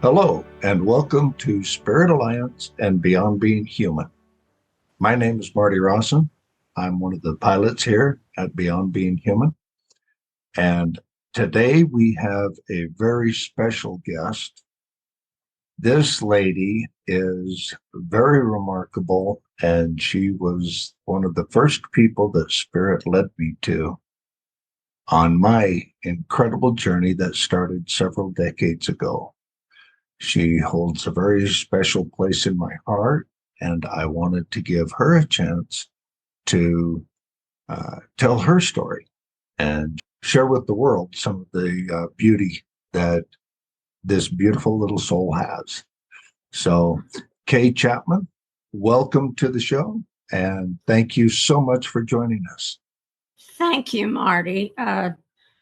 Hello, and welcome to Spirit Alliance and Beyond Being Human. My name is Marty Rawson. I'm one of the pilots here at Beyond Being Human. And today we have a very special guest. This lady is very remarkable, and she was one of the first people that Spirit led me to on my incredible journey that started several decades ago. She holds a very special place in my heart, and I wanted to give her a chance to tell her story and share with the world some of the beauty that this beautiful little soul has. So, Kay Chapman, welcome to the show, and thank you so much for joining us. Thank you, Marty.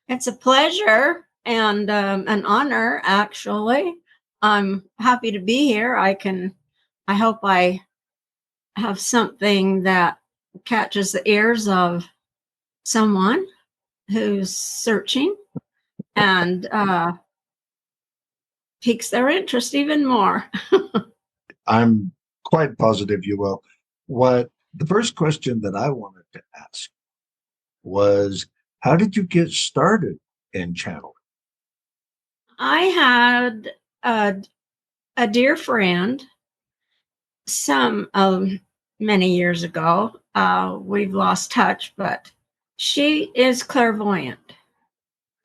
It's a pleasure and an honor, actually. I'm happy to be here. I hope I have something that catches the ears of someone who's searching and piques their interest even more. I'm quite positive you will. What the first question that I wanted to ask was, how did you get started in channeling? I had a dear friend some many years ago. We've lost touch, but she is clairvoyant,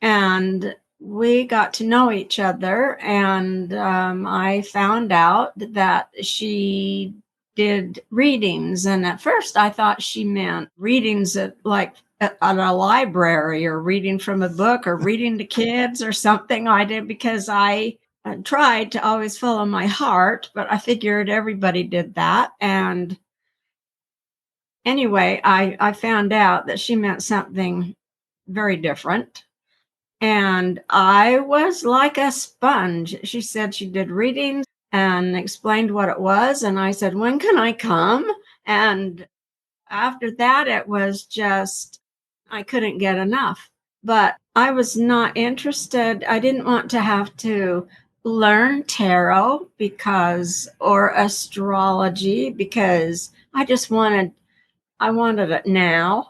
and we got to know each other. And I found out that she did readings, and at first I thought she meant readings at a library, or reading from a book, or reading to kids or something. I did because I tried to always follow my heart, but I figured everybody did that. And anyway, I found out that she meant something very different. And I was like a sponge. She said she did readings and explained what it was. And I said, when can I come? And after that, it was just, I couldn't get enough. But I was not interested. I didn't want to have to learn tarot or astrology, because I wanted it now.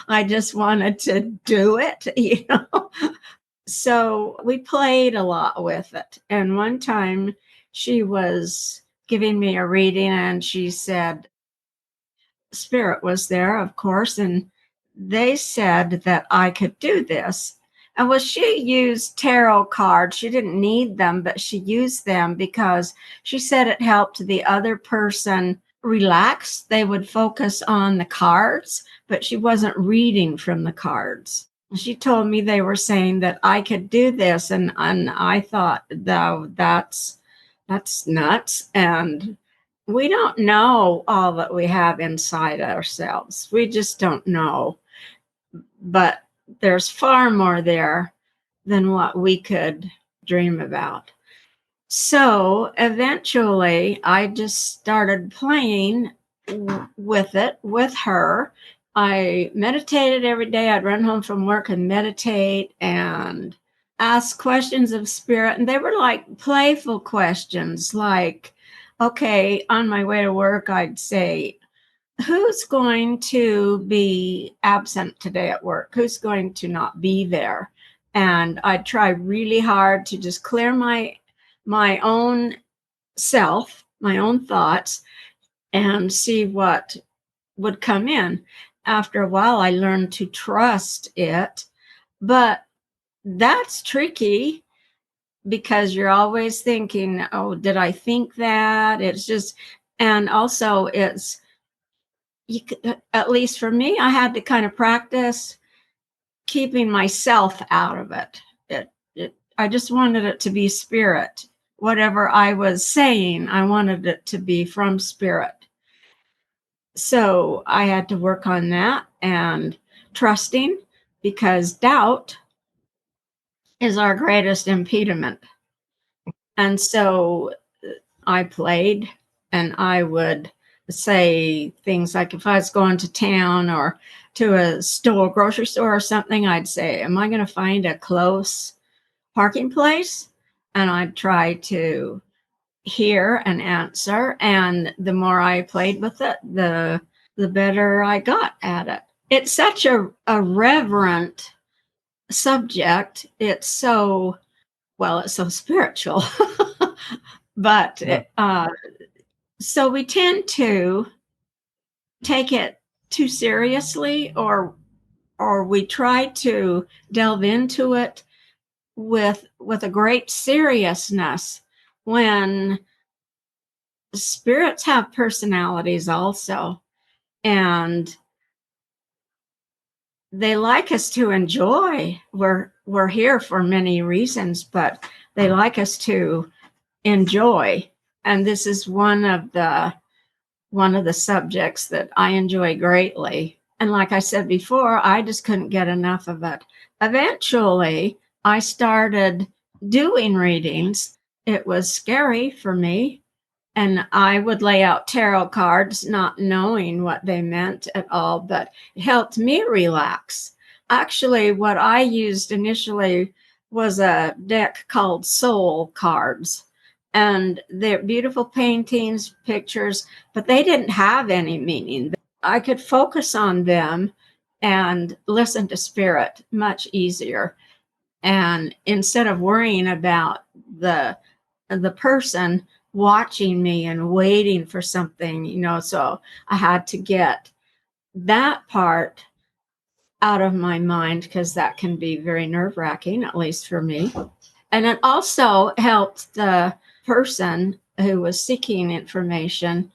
I just wanted to do it. So we played a lot with it. And one time she was giving me a reading, and she said, Spirit was there, of course, and they said that I could do this. And well, she used tarot cards. She didn't need them, but she used them because she said it helped the other person relax. They would focus on the cards, but she wasn't reading from the cards. She told me they were saying that I could do this, and I thought, though, that's nuts. And we don't know all that we have inside ourselves. We just don't know. But there's far more there than what we could dream about. So eventually, I just started playing with it with her. I meditated every day. I'd run home from work and meditate and ask questions of spirit. And they were like playful questions, like, okay, on my way to work, I'd say, who's going to be absent today at work? Who's going to not be there? And I'd try really hard to just clear my own self, my own thoughts, and see what would come in. After a while, I learned to trust it, but that's tricky, because you're always thinking, oh, did I think that? It's just, and also at least for me, I had to kind of practice keeping myself out of it. I just wanted it to be spirit. Whatever I was saying, I wanted it to be from spirit. So I had to work on that and trusting, because doubt is our greatest impediment. And so I played, and I would say things like, if I was going to town or to a store, grocery store or something, I'd say, am I going to find a close parking place? and I'd try to hear and answer. And the more I played with it, the better I got at it. It's such a reverent subject. It's so, well, it's so spiritual. But so we tend to take it too seriously, or we try to delve into it with a great seriousness, when spirits have personalities also, and they like us to enjoy. We're here for many reasons, but they like us to enjoy, and this is one of the subjects that I enjoy greatly. And like I said before, I just couldn't get enough of it. Eventually, I started doing readings. It was scary for me, and I would lay out tarot cards, not knowing what they meant at all, but it helped me relax. Actually, what I used initially was a deck called Soul Cards, and they're beautiful paintings, pictures, but they didn't have any meaning. I could focus on them and listen to spirit much easier. And instead of worrying about the person watching me and waiting for something, so I had to get that part out of my mind, because that can be very nerve-wracking, at least for me. And it also helped the person who was seeking information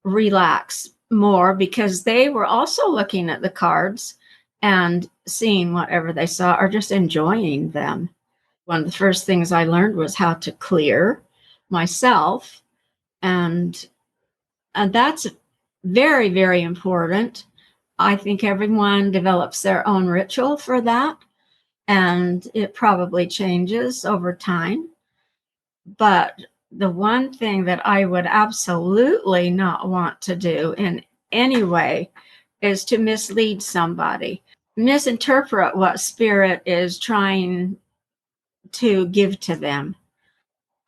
relax more, because they were also looking at the cards and seeing whatever they saw, or just enjoying them. One of the first things I learned was how to clear myself, and that's very, very important. I think everyone develops their own ritual for that, and it probably changes over time. But the one thing that I would absolutely not want to do in any way is to mislead somebody, misinterpret what spirit is trying to give to them.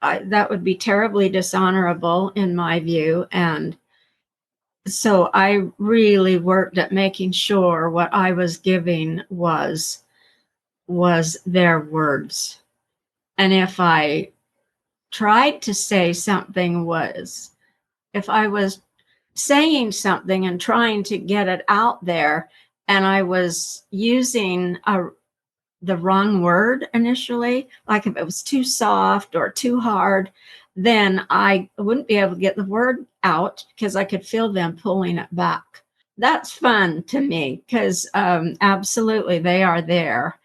That would be terribly dishonorable in my view. And so I really worked at making sure what I was giving was their words. And if I tried to say something, if I was saying something and trying to get it out there, and I was using the wrong word initially, like if it was too soft or too hard, then I wouldn't be able to get the word out, because I could feel them pulling it back. That's fun to me, because absolutely they are there.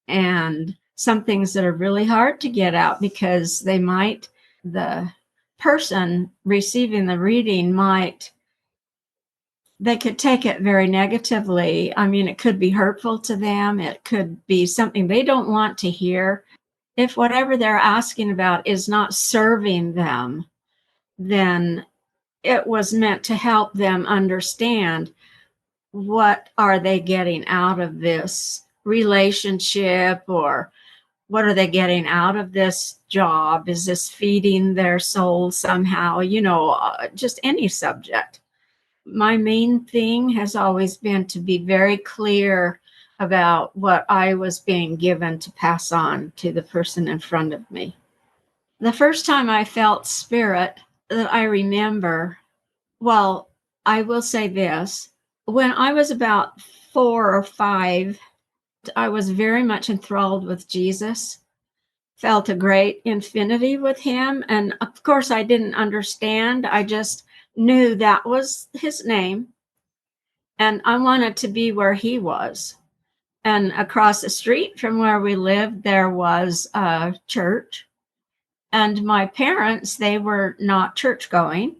And some things that are really hard to get out, because the person receiving the reading they could take it very negatively. I mean, it could be hurtful to them. It could be something they don't want to hear. If whatever they're asking about is not serving them, then it was meant to help them understand, what are they getting out of this relationship, or what are they getting out of this job? Is this feeding their soul somehow? Just any subject. My main thing has always been to be very clear about what I was being given to pass on to the person in front of me. The first time I felt spirit that I remember, well, I will say this. When I was about 4 or 5, I was very much enthralled with Jesus, felt a great infinity with him. And of course, I didn't understand. I just knew that was his name. And I wanted to be where he was. And across the street from where we lived, there was a church. And my parents, they were not church going,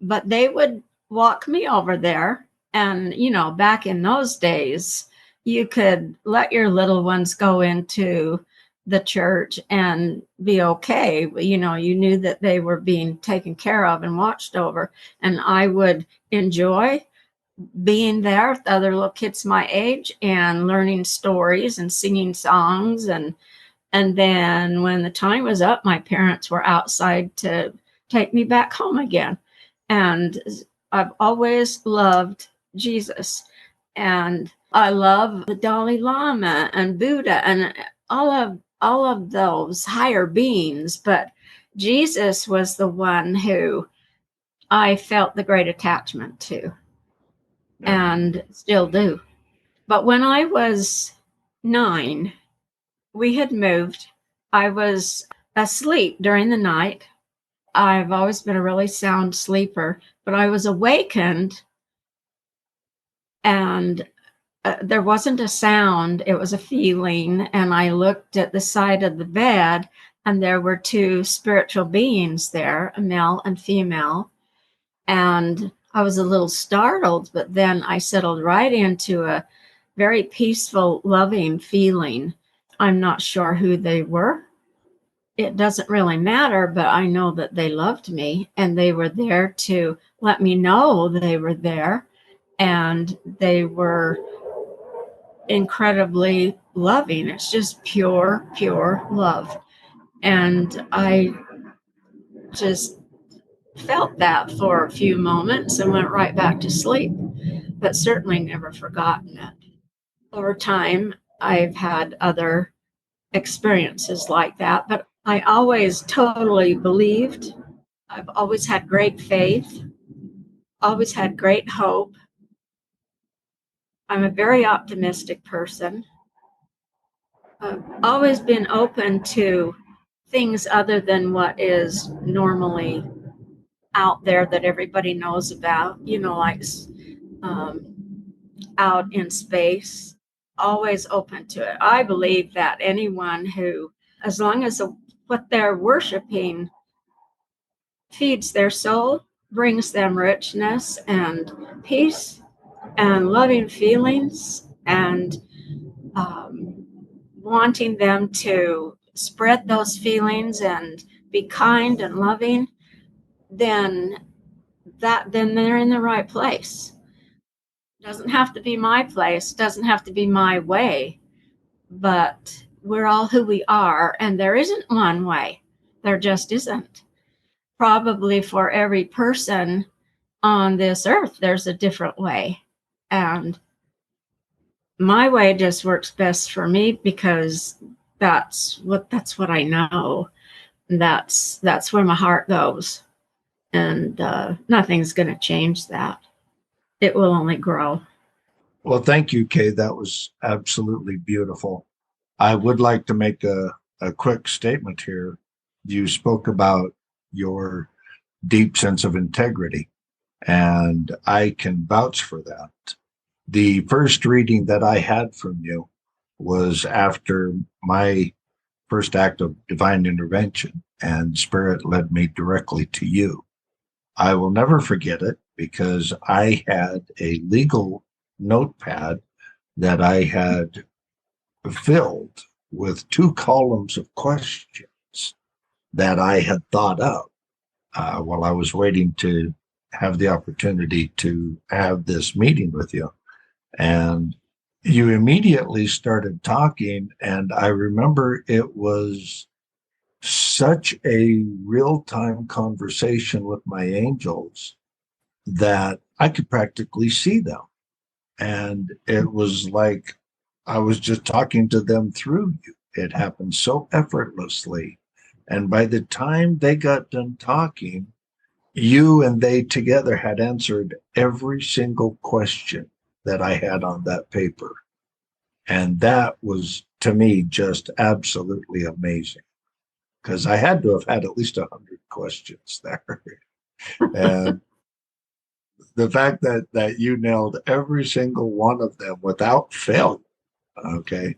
but they would walk me over there. And, back in those days, you could let your little ones go into the church and be okay. You knew that they were being taken care of and watched over. And I would enjoy being there with other little kids my age and learning stories and singing songs. And And then when the time was up, my parents were outside to take me back home again. And I've always loved Jesus. And I love the Dalai Lama and Buddha and all of those higher beings, but Jesus was the one who I felt the great attachment to and still do. But when I was 9, we had moved. I was asleep during the night. I've always been a really sound sleeper, but I was awakened and there wasn't a sound, it was a feeling. And I looked at the side of the bed, and there were 2 spiritual beings there, a male and female. And I was a little startled, but then I settled right into a very peaceful, loving feeling. I'm not sure who they were. It doesn't really matter, but I know that they loved me and they were there to let me know they were there. And they were incredibly loving. It's just pure, pure love. And I just felt that for a few moments and went right back to sleep, but certainly never forgotten it. Over time, I've had other experiences like that, but I always totally believed. I've always had great faith, always had great hope. I'm a very optimistic person. I've always been open to things other than what is normally out there that everybody knows about, like um, out in space, always open to it. I believe that anyone who, as long as what they're worshiping feeds their soul, brings them richness and peace and loving feelings and wanting them to spread those feelings and be kind and loving, then they're in the right place. Doesn't have to be my place, doesn't have to be my way, but we're all who we are, and there isn't one way. There just isn't. Probably for every person on this earth, there's a different way. And my way just works best for me because that's what I know. That's where my heart goes. And nothing's going to change that. It will only grow. Well, thank you, Kay. That was absolutely beautiful. I would like to make a quick statement here. You spoke about your deep sense of integrity, and I can vouch for that. The first reading that I had from you was after my first act of divine intervention, and Spirit led me directly to you. I will never forget it because I had a legal notepad that I had filled with 2 columns of questions that I had thought up while I was waiting to have the opportunity to have this meeting with you. And you immediately started talking, and I remember it was such a real-time conversation with my angels that I could practically see them. And it was like I was just talking to them through you. It happened so effortlessly. And by the time they got done talking, you and they together had answered every single question that I had on that paper. And that was, to me, just absolutely amazing, because I had to have had at least 100 questions there. And the fact that you nailed every single one of them without failure, okay,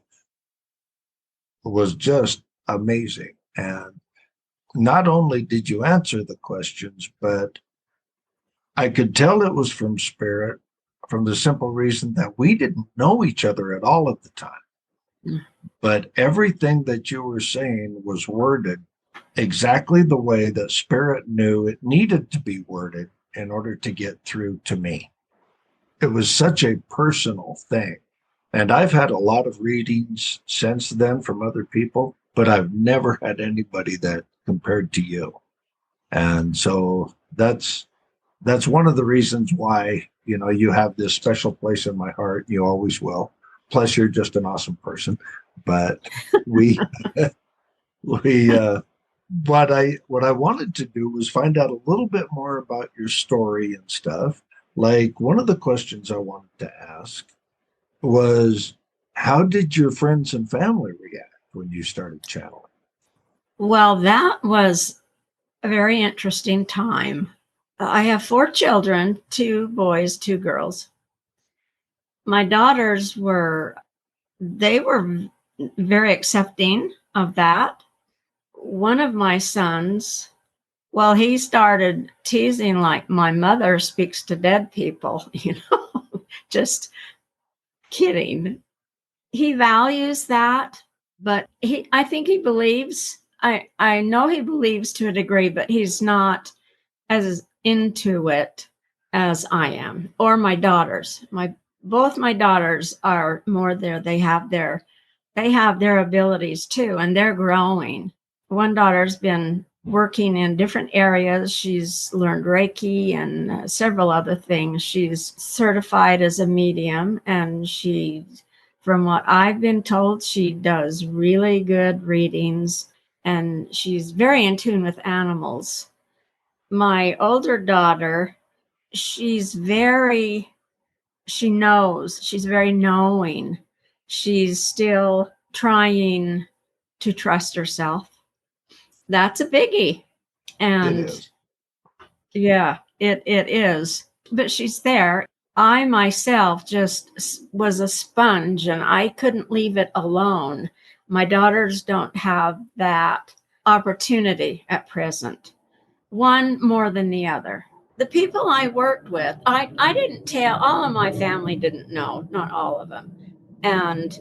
was just amazing. And not only did you answer the questions, but I could tell it was from Spirit, from the simple reason that we didn't know each other at all at the time. Mm. But everything that you were saying was worded exactly the way that Spirit knew it needed to be worded in order to get through to me. It was such a personal thing. And I've had a lot of readings since then from other people, but I've never had anybody that compared to you. And so that's one of the reasons why, you have this special place in my heart. You always will. Plus, you're just an awesome person. But we, we, what I wanted to do was find out a little bit more about your story and stuff. Like one of the questions I wanted to ask was, how did your friends and family react when you started channeling? Well, that was a very interesting time. I have 4 children, 2 boys, 2 girls. My daughters they were very accepting of that. One of my sons, well, he started teasing like my mother speaks to dead people, just kidding. He values that, but I think he believes, I know he believes to a degree, but he's not as into it as I am, or my daughters. Both my daughters are more there. They have their abilities too, and they're growing. One daughter's been working in different areas. She's learned Reiki and several other things. She's certified as a medium, and from what I've been told, she does really good readings, and she's very in tune with animals. My older daughter, she knows, she's very knowing. She's still trying to trust herself. That's a biggie. It And is. yeah, it is. But she's there. I myself just was a sponge and I couldn't leave it alone. My daughters don't have that opportunity at present, one more than the other. The people I worked with, I didn't tell, all of my family didn't know, not all of them. And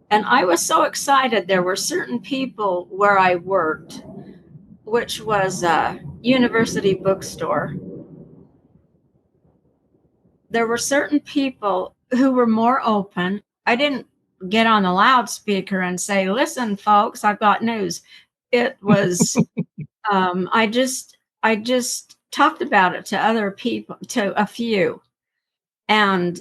I was so excited. There were certain people where I worked, which was a university bookstore. There were certain people who were more open. I didn't get on the loudspeaker and say, listen, folks, I've got news. It was, I just talked about it to other people, to a few. And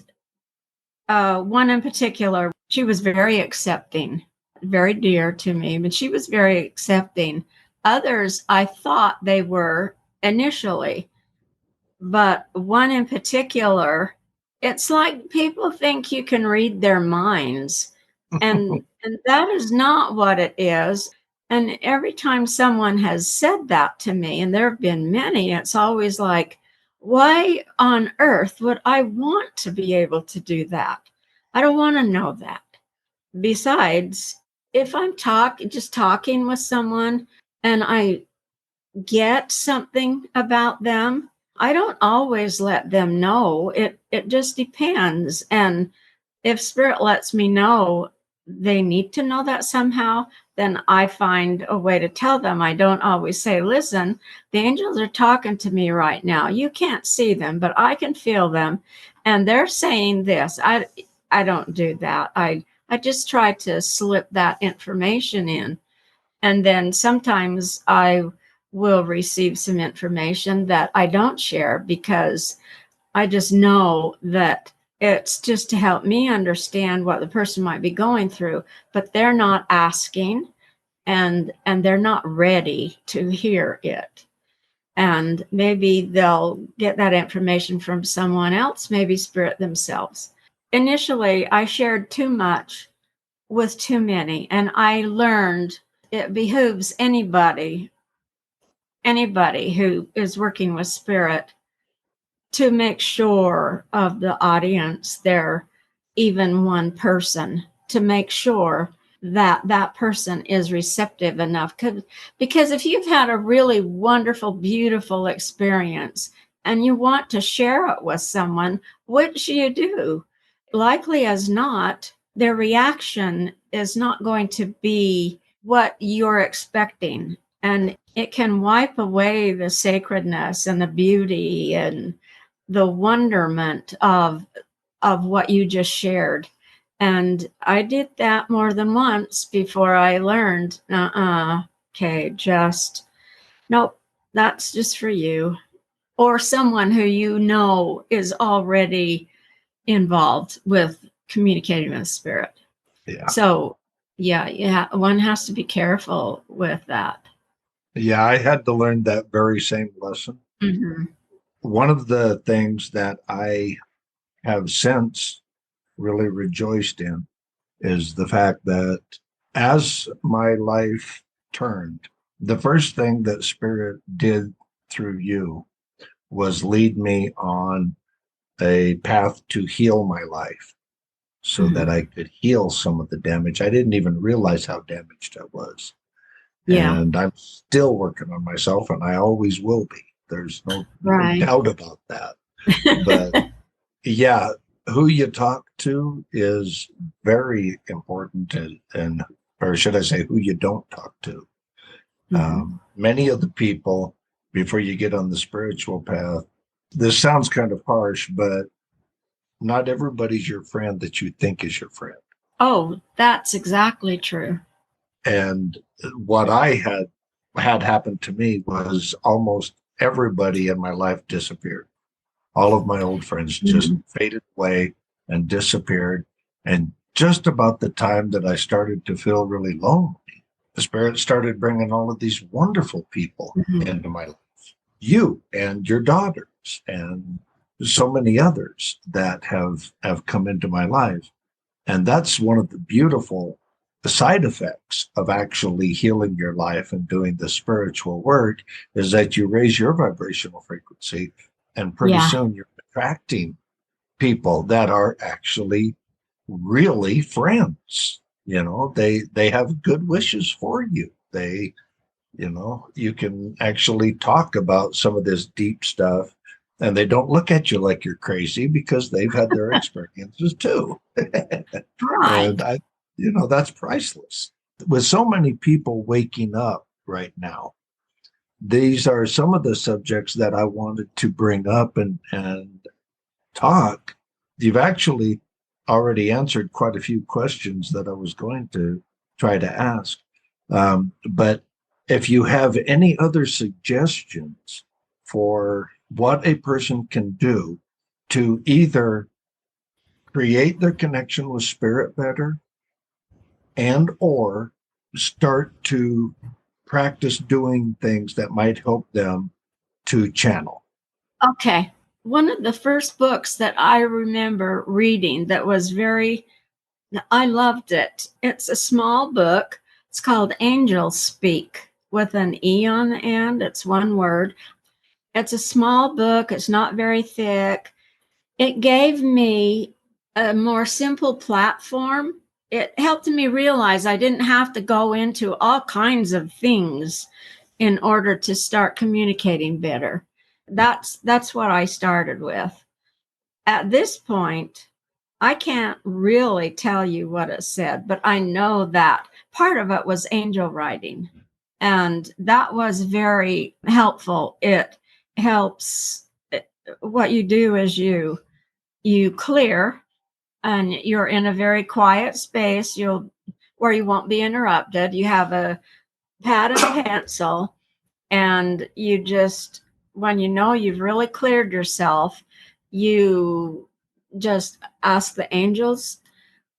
one in particular, she was very accepting, very dear to me, but she was very accepting. Others, I thought they were initially, but one in particular, it's like people think you can read their minds, and that is not what it is. And every time someone has said that to me, and there have been many, it's always like, why on earth would I want to be able to do that? I don't want to know that. Besides, if I'm just talking with someone and I get something about them, I don't always let them know. It just depends. And if spirit lets me know they need to know that somehow, then I find a way to tell them. I don't always say, listen, the angels are talking to me right now. You can't see them, but I can feel them. And they're saying this. I don't do that. I just try to slip that information in. And then sometimes I will receive some information that I don't share because I just know that it's just to help me understand what the person might be going through, but they're not asking and they're not ready to hear it. And maybe they'll get that information from someone else, maybe spirit themselves. Initially, I shared too much with too many, and I learned it behooves anybody who is working with spirit to make sure of the audience, they're even one person, to make sure that that person is receptive enough. Because if you've had a really wonderful, beautiful experience and you want to share it with someone, which you do, likely as not, their reaction is not going to be what you're expecting. And it can wipe away the sacredness and the beauty and the wonderment of what you just shared. And I did that more than once before I learned, okay, just, nope, that's just for you. Or someone who you know is already involved with communicating with spirit. Yeah. So, yeah, one has to be careful with that. Yeah, I had to learn that very same lesson. Mm-hmm. One of the things that I have since really rejoiced in is the fact that as my life turned, the first thing that Spirit did through you was lead me on a path to heal my life so that Mm-hmm. I could heal some of the damage. I didn't even realize how damaged I was. Yeah, And I'm still working on myself, and I always will be. There's no right. doubt about that. But yeah, who you talk to is very important, and or should I say, who you don't talk to. Mm-hmm. Many of the people, before you get on the spiritual path, this sounds kind of harsh, but not everybody's your friend that you think is your friend. Oh, that's exactly true. And what I had happened to me was almost everybody in my life disappeared. All of my old friends just Mm-hmm. faded away and disappeared. And just about the time that I started to feel really lonely, the Spirit started bringing all of these wonderful people Mm-hmm. into my life. You and your daughters and so many others that have come into my life. And that's one of the beautiful side effects of actually healing your life and doing the spiritual work is that you raise your vibrational frequency, and pretty Yeah, soon you're attracting people that are actually really friends. They have good wishes for you. You can actually talk about some of this deep stuff, and they don't look at you like you're crazy because they've had their experiences too. right. And that's priceless. With so many people waking up right now, these are some of the subjects that I wanted to bring up and talk. You've actually already answered quite a few questions that I was going to try to ask. But if you have any other suggestions for what a person can do to either create their connection with spirit better and or start to practice doing things that might help them to channel. Okay. One of the first books that I remember reading that was I loved it. It's a small book. It's called Angelspeake with an E on the end. It's one word. It's a small book. It's not very thick. It gave me a more simple platform. It helped me realize I didn't have to go into all kinds of things in order to start communicating better. That's what I started with. At this point, I can't really tell you what it said, but I know that part of it was angel writing. And that was very helpful. It helps. What you do is you clear, and you're in a very quiet space, where you won't be interrupted. You have a pad and pencil, and you just, when you know you've really cleared yourself, you just ask the angels.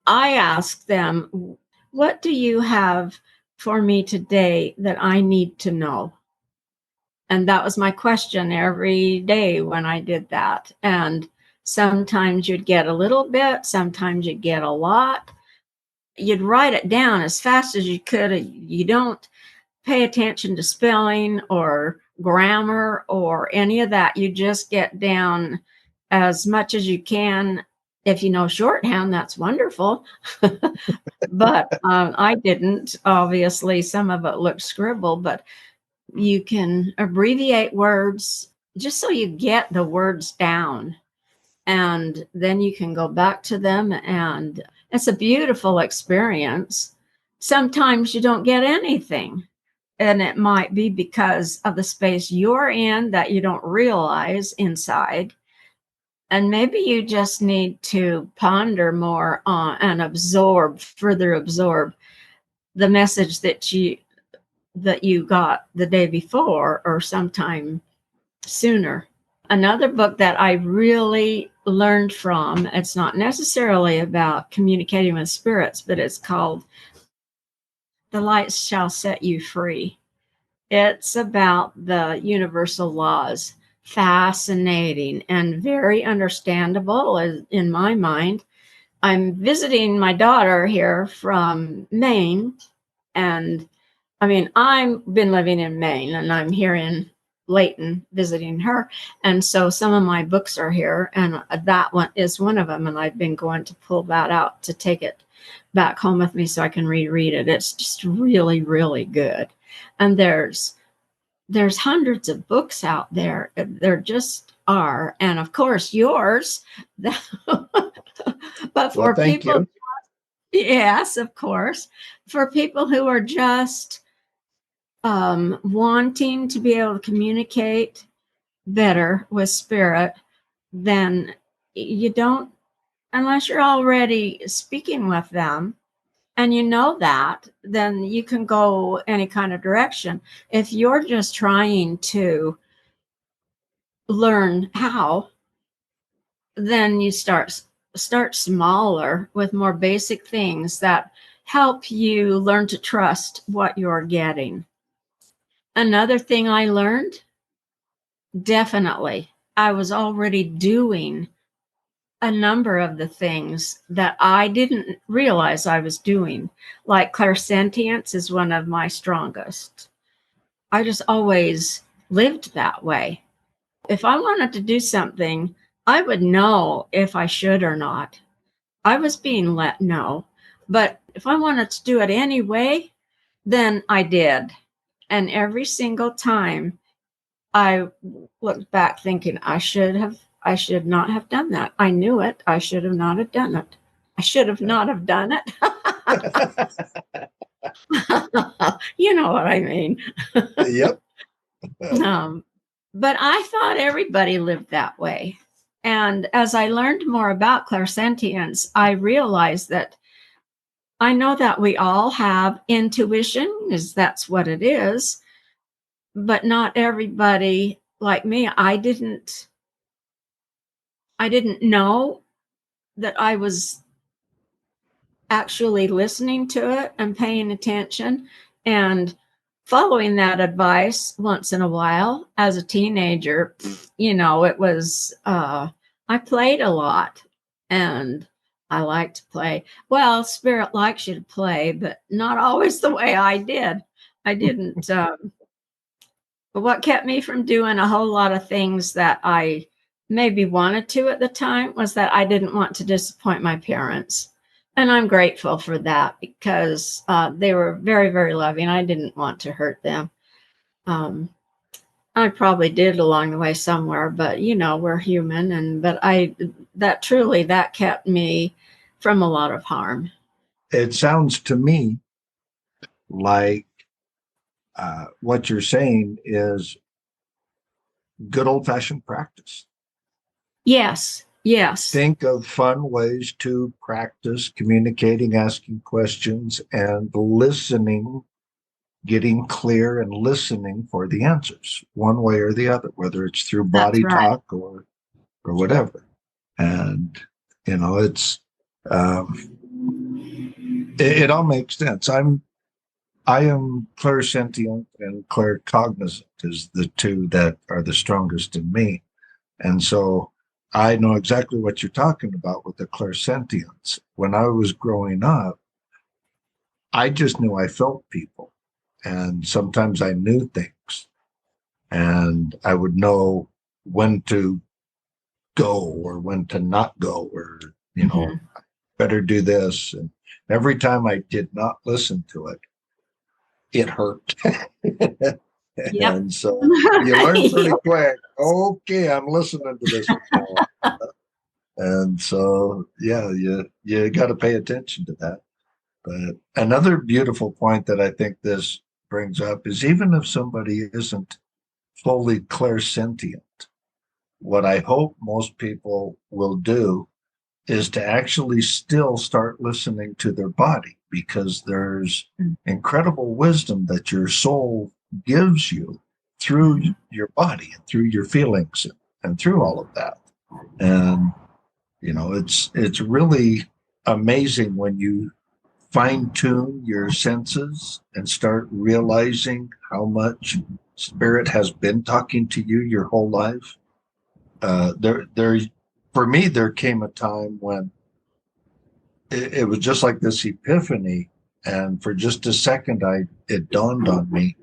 I ask them, what do you have for me today that I need to know? And that was my question every day when I did that. And sometimes you'd get a little bit, sometimes you'd get a lot. You'd write it down as fast as you could. You don't pay attention to spelling or grammar or any of that. You just get down as much as you can. If you know shorthand, that's wonderful. But I didn't. Obviously, some of it looked scribbled, but you can abbreviate words just so you get the words down. And then you can go back to them, and it's a beautiful experience. Sometimes you don't get anything, and it might be because of the space you're in that you don't realize inside. And maybe you just need to ponder more on and further absorb the message that you got the day before or sometime sooner. Another book that I really learned from, it's not necessarily about communicating with spirits, but it's called The Light Shall Set You Free. It's about the universal laws. Fascinating and very understandable in my mind. I'm visiting my daughter here from Maine, and I mean, I've been living in Maine and I'm here in Layton visiting her. And so some of my books are here, and that one is one of them. And I've been going to pull that out to take it back home with me so I can reread it. It's just really, really good. And there's hundreds of books out there. There just are. And of course, yours. But for thank people, you. yes, of course, for people who are just wanting to be able to communicate better with spirit, then you don't, unless you're already speaking with them and you know that, then you can go any kind of direction. If you're just trying to learn how, then you start smaller with more basic things that help you learn to trust what you're getting. Another thing I learned, definitely, I was already doing a number of the things that I didn't realize I was doing. Like clairsentience is one of my strongest. I just always lived that way. If I wanted to do something, I would know if I should or not. I was being let know. But if I wanted to do it anyway, then I did. And every single time I looked back thinking I should not have done that. I knew it. I should have not have done it. I should have not have done it. You know what I mean. Yep. But I thought everybody lived that way. And as I learned more about clairsentience, I realized that I know that we all have intuition, because that's what it is, but not everybody like me. I didn't know that I was actually listening to it and paying attention and following that advice once in a while. As a teenager, it was, I played a lot and I like to play. Well, spirit likes you to play, but not always the way I did. I didn't. But what kept me from doing a whole lot of things that I maybe wanted to at the time was that I didn't want to disappoint my parents. And I'm grateful for that, because they were very, very loving. I didn't want to hurt them. I probably did along the way somewhere, but we're human. But that kept me from a lot of harm. It sounds to me like what you're saying is good old-fashioned practice. Yes. Think of fun ways to practice communicating, asking questions, and listening, getting clear and listening for the answers, one way or the other, whether it's through body talk or whatever. And it's it all makes sense. I am clairsentient and claircognizant is the two that are the strongest in me. And so I know exactly what you're talking about with the clairsentience. When I was growing up, I just knew I felt people. And sometimes I knew things. And I would know when to go or when to not go, or, better do this. And every time I did not listen to it, it hurt. Yep. And so you learn pretty quick. Okay, I'm listening to this one now. And so, yeah, you got to pay attention to that. But another beautiful point that I think this brings up is, even if somebody isn't fully clairsentient, what I hope most people will do is to actually still start listening to their body, because there's incredible wisdom that your soul gives you through your body and through your feelings and through all of that. And it's really amazing when you fine tune your senses and start realizing how much spirit has been talking to you your whole life. There, for me, there came a time when it was just like this epiphany, and for just a second, it dawned on me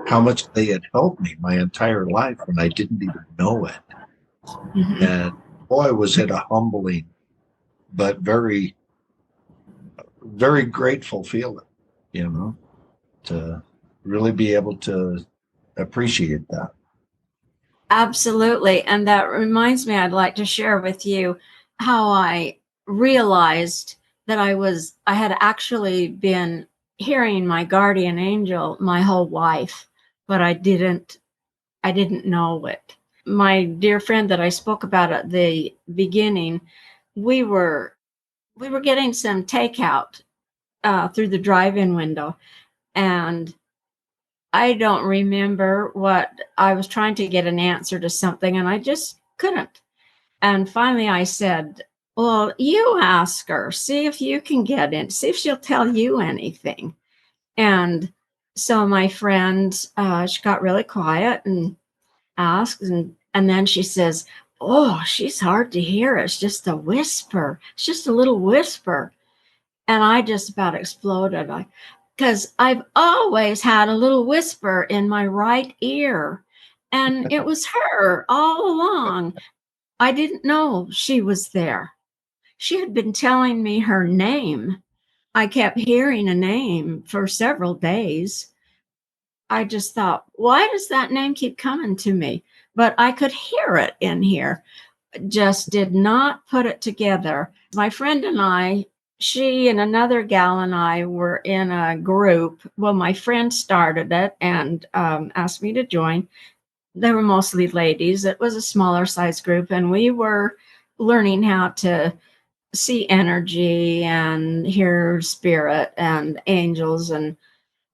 how much they had helped me my entire life when I didn't even know it. Mm-hmm. And boy, was it a humbling, but very, very grateful feeling, to really be able to appreciate that. Absolutely. And that reminds me, I'd like to share with you how I realized that I had actually been hearing my guardian angel my whole life, but I didn't know it. My dear friend that I spoke about at the beginning, we were getting some takeout through the drive-in window, and I don't remember what I was trying to get an answer to something, and I just couldn't. And finally I said, well, you ask her, see if you can get in, see if she'll tell you anything. And so my friend, she got really quiet and asked, and then she says, oh, she's hard to hear. It's just a whisper. It's just a little whisper. And I just about exploded. Because I've always had a little whisper in my right ear, and it was her all along. I didn't know she was there. She had been telling me her name. I kept hearing a name for several days. I just thought, why does that name keep coming to me? But I could hear it in here. Just did not put it together. My friend and I, she and another gal and I were in a group. Well, my friend started it and asked me to join. They were mostly ladies. It was a smaller size group, and we were learning how to see energy and hear spirit and angels. And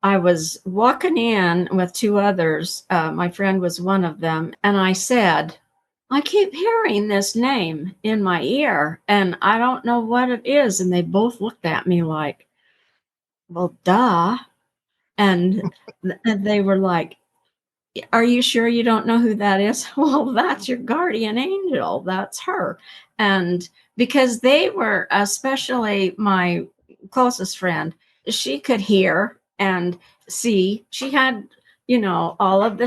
I was walking in with two others. My friend was one of them. And I said, I keep hearing this name in my ear, and I don't know what it is. And they both looked at me like, well, duh. And they were like, are you sure you don't know who that is? Well, that's your guardian angel. That's her. And because they were, especially my closest friend, she could hear and see. She had, all of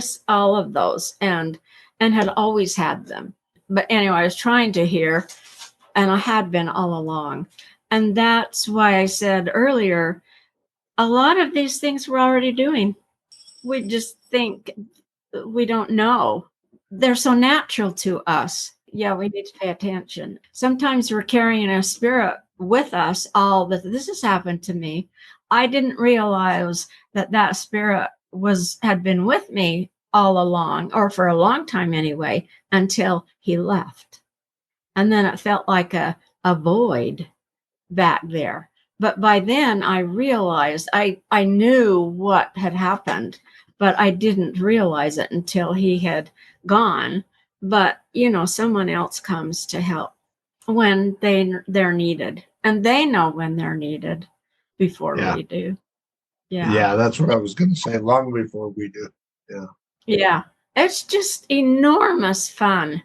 those, and had always had them. But anyway, I was trying to hear, and I had been all along. And that's why I said earlier, a lot of these things we're already doing. We just think we don't know. They're so natural to us. Yeah, we need to pay attention. Sometimes we're carrying a spirit with us. All that this has happened to me. I didn't realize that spirit had been with me all along, or for a long time anyway, until he left. And then it felt like a void back there. But by then I realized I knew what had happened, but I didn't realize it until he had gone. But, someone else comes to help when they're needed, and they know when they're needed before we do. Yeah, that's what I was going to say, long before we do. Yeah. Yeah. It's just enormous fun.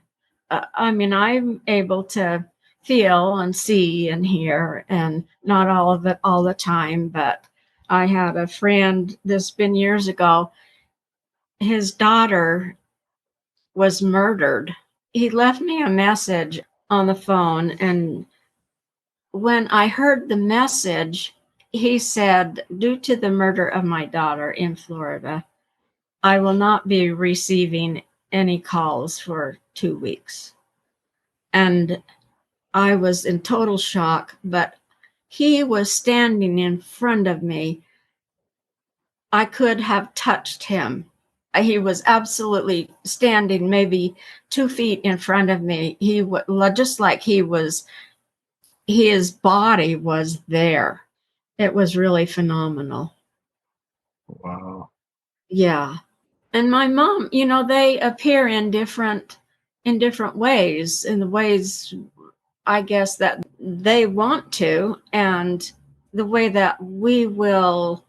I'm able to feel and see and hear, and not all of it all the time. But I had a friend, this has been years ago, his daughter was murdered. He left me a message on the phone, and when I heard the message, he said, due to the murder of my daughter in Florida, I will not be receiving any calls for 2 weeks. And I was in total shock, but he was standing in front of me. I could have touched him, He was absolutely standing maybe 2 feet in front of me. He was just like his body was there. It was really phenomenal. Wow. Yeah. And my mom, they appear in different ways, in the ways I guess that they want to, and the way that we will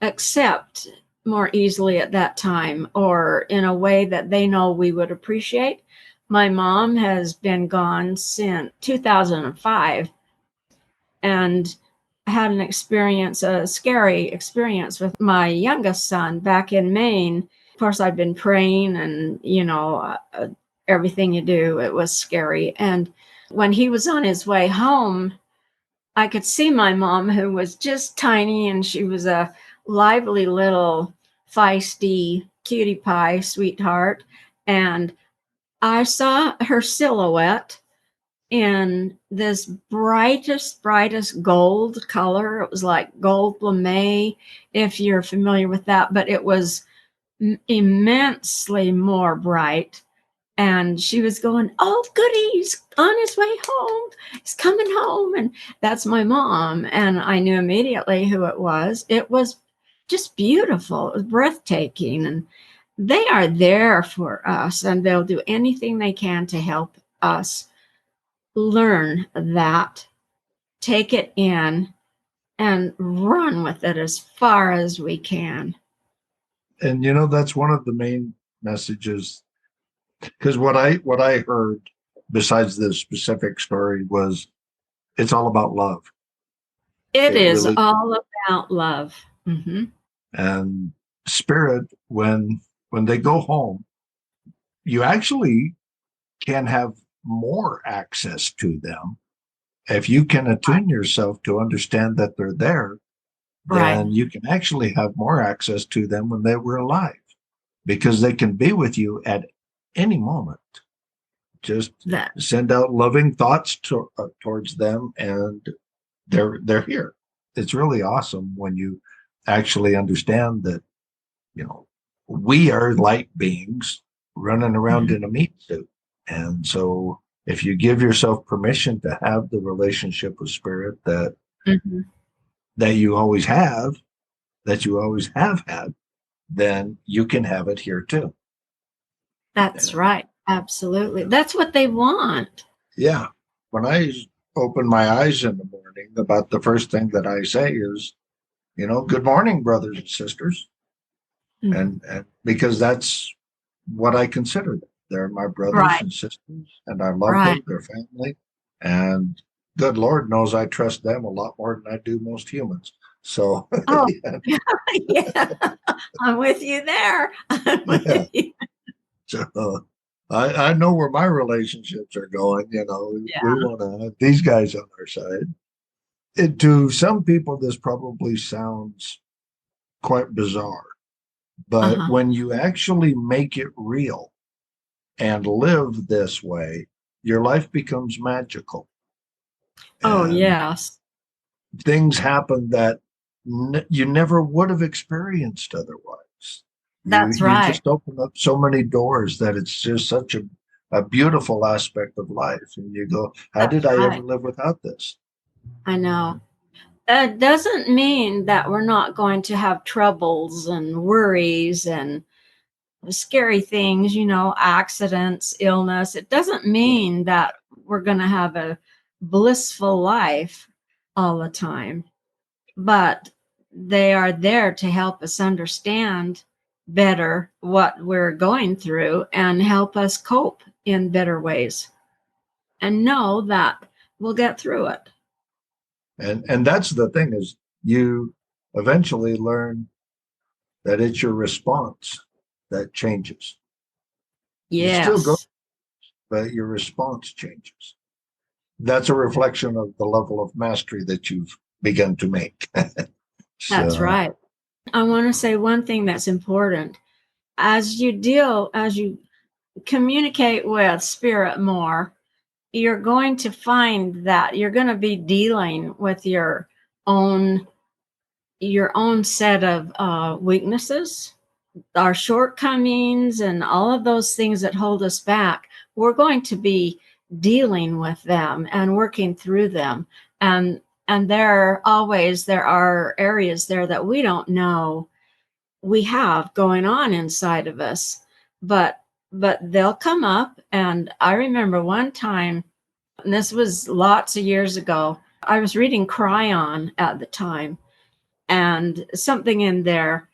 accept more easily at that time, or in a way that they know we would appreciate. My mom has been gone since 2005 and had a scary experience with my youngest son back in Maine. Of course, I'd been praying and, everything you do, it was scary. And when he was on his way home, I could see my mom, who was just tiny, and she was a lively little feisty cutie pie sweetheart. And I saw her silhouette in this brightest gold color. It was like gold lame, if you're familiar with that, but it was immensely more bright. And she was going, "Oh, goody, he's on his way home. He's coming home." And that's my mom. And I knew immediately who it was. It was just beautiful. It was breathtaking. And they are there for us, and they'll do anything they can to help us learn that, take it in, and run with it as far as we can. And that's one of the main messages, because what I heard besides the specific story was it's all about love. It is really, all about love. Mm-hmm. and spirit, when they go home, you actually can have more access to them if you can attune yourself to understand that they're there. Right. Then you can actually have more access to them when they were alive, because they can be with you at any moment. Just send out loving thoughts towards them, and they're here. It's really awesome when you actually understand that, we are light beings running around in a meat suit. And so if you give yourself permission to have the relationship with spirit that that you always have, that you always have had, then you can have it here too. That's right. Absolutely. That's what they want. Yeah. When I open my eyes in the morning, about the first thing that I say is, good morning, brothers and sisters. And because that's what I consider them. They're my brothers and sisters, and I love them, their family. And good Lord knows I trust them a lot more than I do most humans. So, yeah, I'm with you there. So I know where my relationships are going. We want to have these guys on our side. To some people, this probably sounds quite bizarre, but when you actually make it real and live this way, your life becomes magical. Oh, yes. Things happen that you never would have experienced otherwise. That's You right. just open up so many doors that it's just such a beautiful aspect of life. And you go, how did I ever live without this? I know. That doesn't mean that we're not going to have troubles and worries and scary things, accidents, illness. It doesn't mean that we're going to have a blissful life all the time, but they are there to help us understand better what we're going through and help us cope in better ways and know that we'll get through it. And that's the thing, is you eventually learn that it's your response that changes. Yes. You still go, but your response changes. That's a reflection of the level of mastery that you've begun to make. That's right. I want to say one thing that's important. As you communicate with spirit more, you're going to find that you're going to be dealing with your own set of weaknesses our shortcomings and all of those things that hold us back, we're going to be dealing with them and working through them. And there are areas there that we don't know we have going on inside of us, but they'll come up. And I remember one time, and this was lots of years ago, I was reading Cryon at the time, and something in there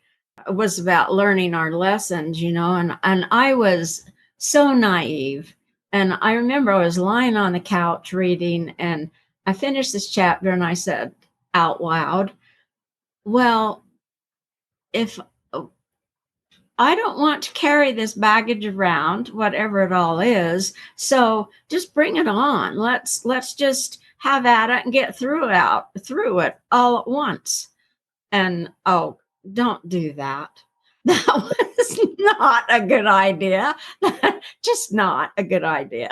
was about learning our lessons, and I was so naive. And I remember I was lying on the couch reading, and I finished this chapter, and I said out loud, well, if I don't want to carry this baggage around, whatever it all is, so just bring it on. Let's just have at it and get through it all at once. And oh, don't do that. That was not a good idea. Just not a good idea.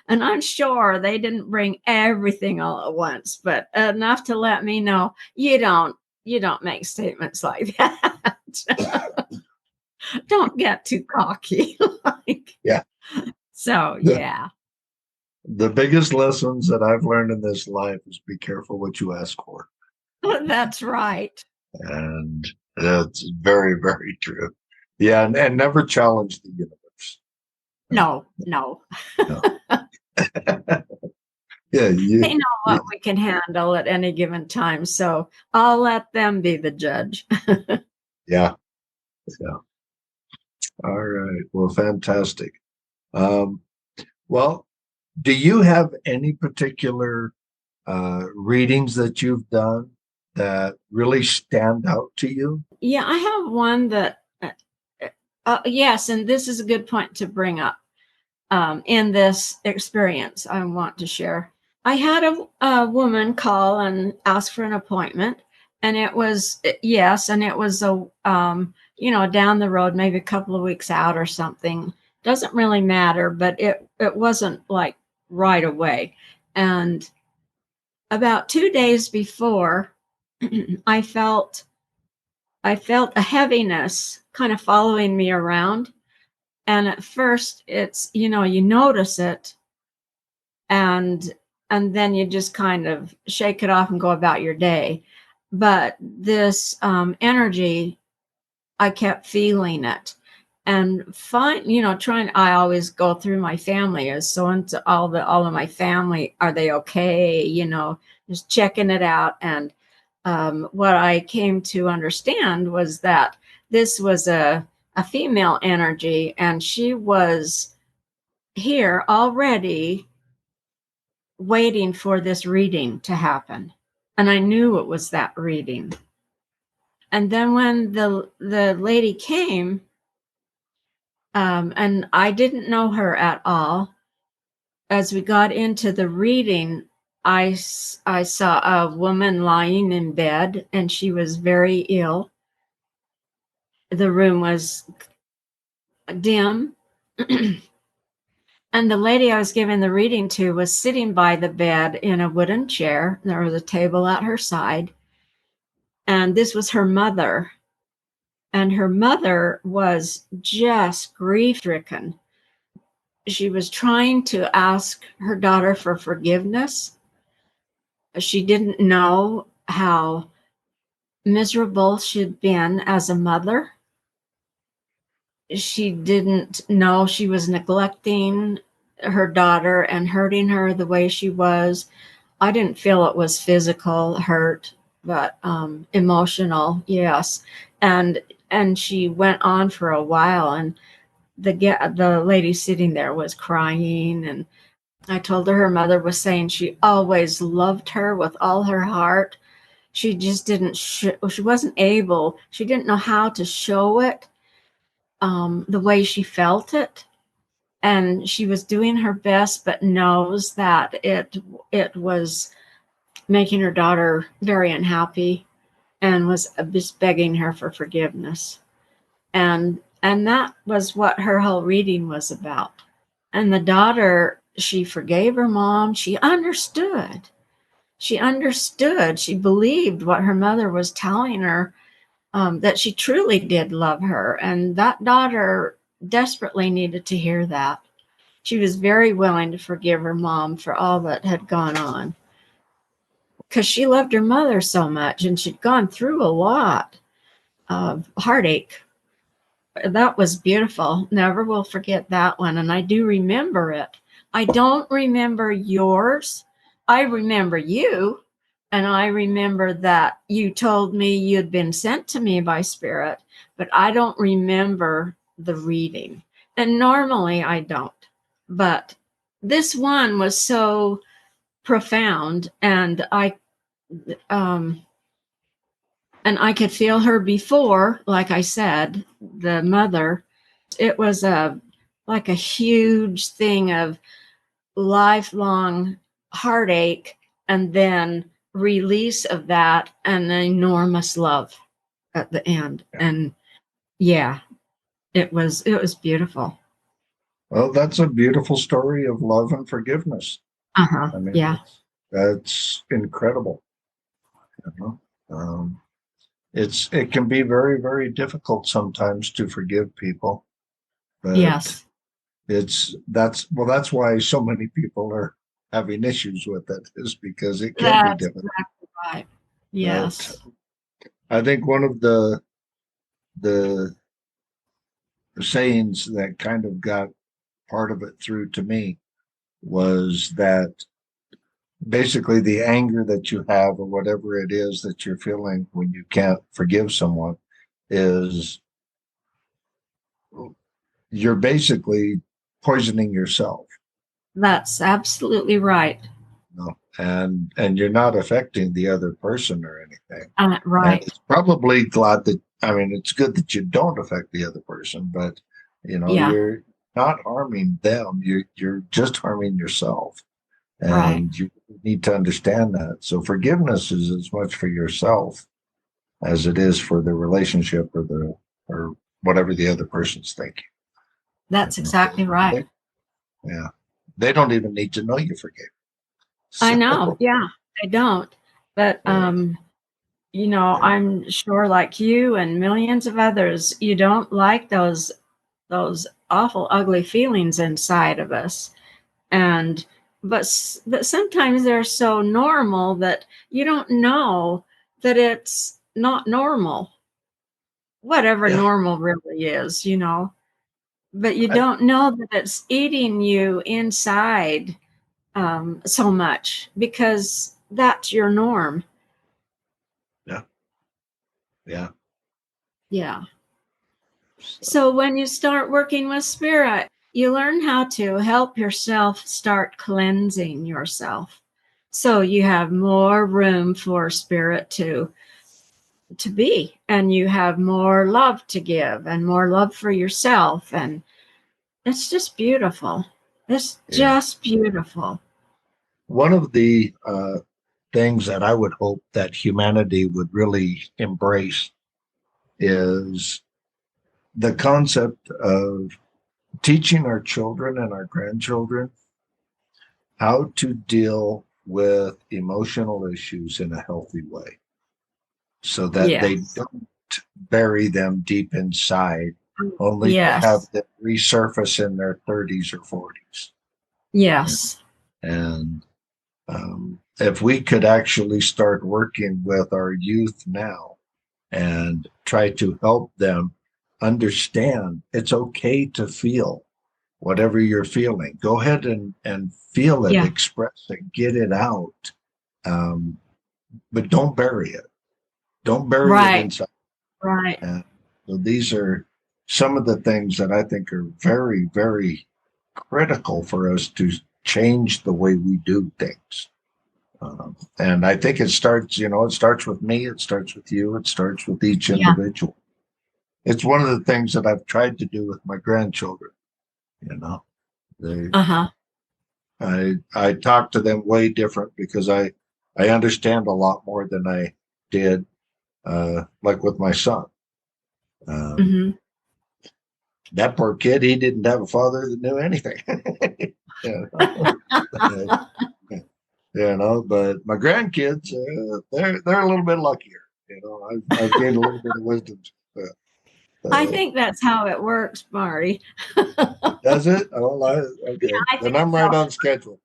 And I'm sure they didn't bring everything all at once, but enough to let me know you don't make statements like that. Don't get too cocky. Yeah. So yeah. The biggest lessons that I've learned in this life is be careful what you ask for. That's right. And that's very, very true. Yeah, and never challenge the universe. No. No. Yeah, they know what we can handle at any given time, so I'll let them be the judge. Yeah. All right. Well, fantastic. Well, do you have any particular readings that you've done that really stand out to you? Yeah, I have one that, yes, and this is a good point to bring up in this experience I want to share. I had a woman call and ask for an appointment, and it was, yes, and it was down the road, maybe a couple of weeks out or something. Doesn't really matter, but it wasn't like right away. And about 2 days before, I felt a heaviness kind of following me around. And at first it's, you notice it, and then you just kind of shake it off and go about your day. But this energy, I kept feeling it. And I always go through my family as so into all of my family. Are they okay? Just checking it out. And what I came to understand was that this was a female energy, and she was here already waiting for this reading to happen. And I knew it was that reading. And then when the lady came, and I didn't know her at all, as we got into the reading, I saw a woman lying in bed, and she was very ill. The room was dim. And the lady I was giving the reading to was sitting by the bed in a wooden chair. There was a table at her side. And this was her mother. And her mother was just grief-stricken. She was trying to ask her daughter for forgiveness. She didn't know how miserable she'd been as a mother. She didn't know she was neglecting her daughter and hurting her the way she was. I didn't feel it was physical hurt, but emotional, yes. And she went on for a while, and the lady sitting there was crying. And I told her mother was saying she always loved her with all her heart. She just didn't. She wasn't able. She didn't know how to show it the way she felt it, and she was doing her best, but knows that it was making her daughter very unhappy, and was just begging her for forgiveness. And that was what her whole reading was about. And the daughter, she forgave her mom. She understood. She believed what her mother was telling her. that she truly did love her. And that daughter desperately needed to hear that. She was very willing to forgive her mom for all that had gone on because she loved her mother so much, and she'd gone through a lot of heartache. That was beautiful. Never will forget that one. And I do remember it. I don't remember yours. I remember you. And I remember that you told me you'd been sent to me by Spirit, but I don't remember the reading. And normally I don't. But this one was so profound, and um, I could feel her before, like I said, the mother. It was like a huge thing of lifelong heartache, and then release of that, and enormous love at the end. And yeah, it was beautiful. Well, that's a beautiful story of love and forgiveness. Uh-huh. I mean, Yeah. that's incredible. You know? It can be very, very difficult sometimes to forgive people, but Yes. that's why so many people are having issues with it, is because it can be That's difficult. exactly right. But Yes. I think one of the sayings that kind of got part of it through to me was that basically the anger that you have, or whatever it is that you're feeling when you can't forgive someone, is you're basically poisoning yourself. That's absolutely right. You know? And you're not affecting the other person or anything. And Right. it's probably glad that, I mean, it's good that you don't affect the other person, but Yeah. you're not harming them. You're just harming yourself. Right. And you need to understand that. So forgiveness is as much for yourself as it is for the relationship or whatever the other person's thinking. That's exactly right. Yeah. They don't even need to know you forgave. I know. So, Yeah, I don't. But I'm sure, like you and millions of others, you don't like those awful, ugly feelings inside of us. And but sometimes they're so normal that you don't know that it's not normal. Whatever yeah. normal really is. But you I, don't know that it's eating you inside so much because that's your norm. yeah. Yeah. Yeah. So, So when you start working with Spirit, you learn how to help yourself start cleansing yourself. So you have more room for Spirit to be, and you have more love to give and more love for yourself. And it's just beautiful. It's yeah. just beautiful. One of the things that I would hope that humanity would really embrace is the concept of teaching our children and our grandchildren how to deal with emotional issues in a healthy way, so that they Yes. don't bury them deep inside, only to have Yes. them resurface in their 30s or 40s. Yes. And if we could actually start working with our youth now and try to help them understand it's okay to feel whatever you're feeling. Go ahead and feel it, Yeah. express it, get it out. But don't bury it. Don't bury it Right. inside. Right. And so these are some of the things that I think are very, very critical for us to change the way we do things. And I think it starts with me, it starts with you, it starts with each Yeah. individual. It's one of the things that I've tried to do with my grandchildren. You know, they, Uh-huh. I talk to them way different because I understand a lot more than I did, like with my son. Um, Mm-hmm. that poor kid, he didn't have a father that knew anything. you know? But my grandkids, they're a little bit luckier. I've gained a little bit of wisdom. I think that's how it works, Marty. Does it? Oh, okay. Yeah, I Then think I'm so. right on schedule.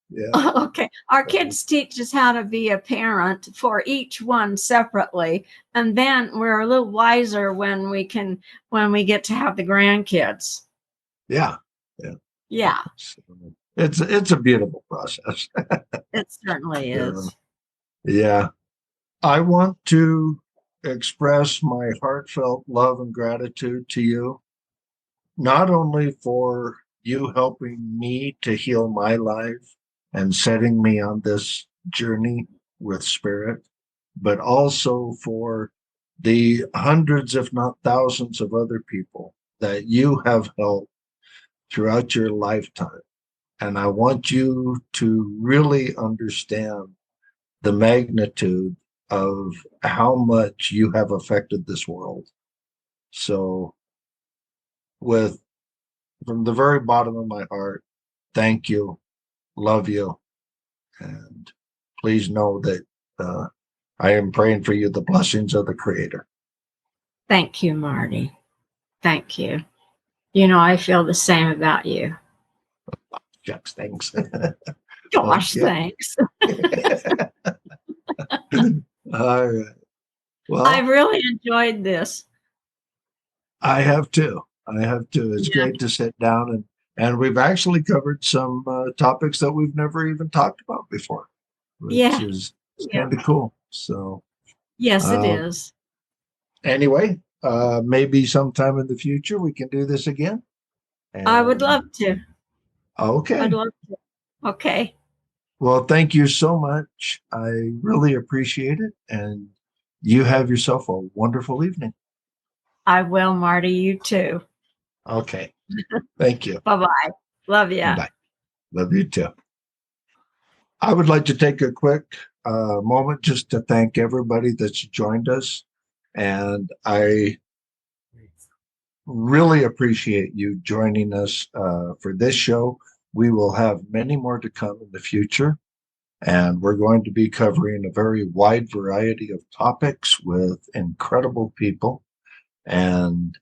Yeah. Okay. Our kids teach us how to be a parent for each one separately. And then we're a little wiser when we get to have the grandkids. Yeah. Yeah. Yeah. So it's a beautiful process. It certainly is. Yeah. I want to express my heartfelt love and gratitude to you, not only for you helping me to heal my life and setting me on this journey with spirit, but also for the hundreds, if not thousands, of other people that you have helped throughout your lifetime. And I want you to really understand the magnitude of how much you have affected this world. So, with from the very bottom of my heart, thank you, love you, and please know that I am praying for you the blessings of the Creator. Thank you, Marty. Thank you. You know, I feel the same about you. Shucks, thanks. Gosh, thanks. All right. Well, I've really enjoyed this. I have too. It's great to sit down and we've actually covered some topics that we've never even talked about before, which is kind of cool. So, yes, it is. Anyway, maybe sometime in the future we can do this again. I would love to. Okay. I'd love to. Okay. Well, thank you so much. I really appreciate it. And you have yourself a wonderful evening. I will, Marty. You too. Okay. Thank you. Bye-bye. Love you. Bye. Love you too. I would like to take a quick moment just to thank everybody that's joined us. And I really appreciate you joining us for this show. We will have many more to come in the future. And we're going to be covering a very wide variety of topics with incredible people. And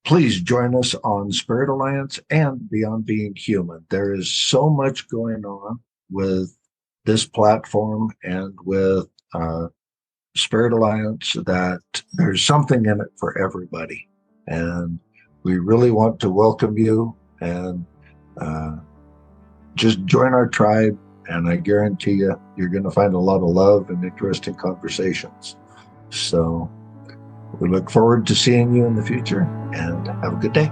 please join us on Spirit Alliance and Beyond Being Human. There is so much going on with this platform and with Spirit Alliance that there's something in it for everybody. And we really want to welcome you and just join our tribe. And I guarantee you, you're going to find a lot of love and interesting conversations. So we look forward to seeing you in the future and have a good day.